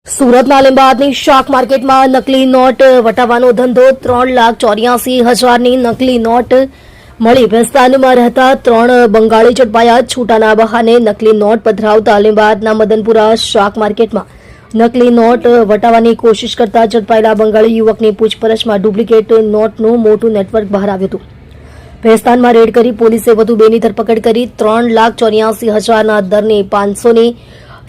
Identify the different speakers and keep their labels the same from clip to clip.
Speaker 1: સુરતના લીંબાદની શાક માર્કેટમાં નકલી નોટ વટાવવાનો ધંધો 3,84,000ની નકલી નોટ મળી વિસ્તારમાં રહેતા 3 બંગાળી ઝડપાયા. છૂટાના બહાને નકલી નોટ પધરાવતા લીંબાદના મદનપુરા શાક માર્કેટમાં નકલી નોટ વટાવવાની કોશિશ કરતા ઝડપાયેલા બંગાળી યુવકની પૂછપરછમાં ડુપ્લિકેટ નોટનું મોટું નેટવર્ક બહાર આવ્યું હતું. ભેસ્તાનમાં રેડ કરી પોલીસે વધુ 2ની ધરપકડ કરી 3,84,000ના દરની 500ની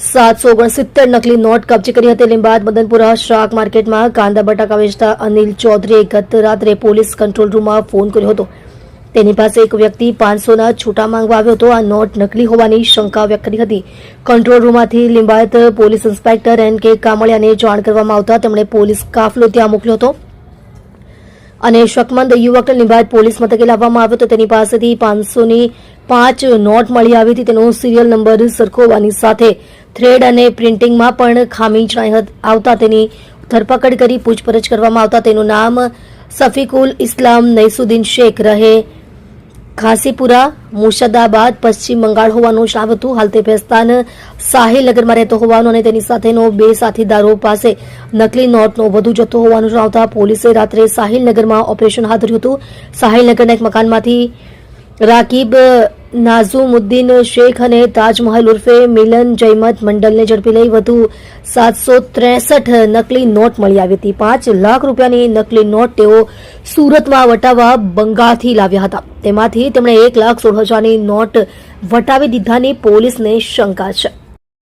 Speaker 1: 769 નકલી નોટ કબજે કરી હતી. લીંબાદ મદનપુરા શાક માર્કેટમાં કાંદા બટાકા વેચતા અનિલ ચૌધરીએ ગત રાત્રે પોલીસ કંટ્રોલ રૂમમાં ફોન કર્યો હતો. તેની પાસે એક વ્યક્તિ 500ના છૂટા માંગવા આવ્યો હતો. આ નોટ નકલી હોવાની શંકા વ્યક્ત કરી હતી. કંટ્રોલ રૂમમાંથી લીંબાયત પોલીસ ઇન્સ્પેક્ટર NK કામળિયાને જાણ કરવામાં આવતા તેમણે પોલીસ કાફલો ત્યાં મોકલ્યો હતો અને શકમંદ યુવકને લીંબાયત પોલીસ મથકે લાવવામાં આવ્યો હતો. તેની પાસેથી 500ની 5 નોટ મળી આવી હતી. તેનો સિરિયલ નંબર સરખો હોવાની સાથે થ્રેડ અને પ્રિન્ટિંગમાં પણ ખામી જણાઈ આવતા તેની ધરપકડ કરી પૂછપરછ કરવામાં આવતા તેનું નામ સફીકુલ ઇસ્લામ નૈસુદ્દીન શેખ રહે ખાસીપુરા મુર્શિદાબાદ પશ્ચિમ બંગાળ હોવાનું જણાવ્યું હતું. હાલ તે ભેસ્તાન સાહિલનગરમાં રહેતો હોવાનું અને તેની સાથેનો 2 સાથીદારો પાસે નકલી નોટનો વધુ જથ્થો હોવાનું જણાવતા પોલીસે રાત્રે સાહિલનગરમાં ઓપરેશન હાથ ધર્યું હતું. સાહિલનગરના એક મકાનમાંથી રાકીબ નાઝુમુદ્દીન શેખ અને તાજમહલ ઉર્ફે મિલન જયમત મંડલને ઝડપી લઈ વધુ 763 નકલી નોટ મળી આવી હતી. 5 લાખ રૂપિયાની નકલી નોટ તેઓ સુરતમાં વટાવવા બંગાળથી લાવ્યા હતા. તેમાંથી તેમણે 1,16,000ની નોટ વટાવી દીધાની પોલીસને શંકા છે.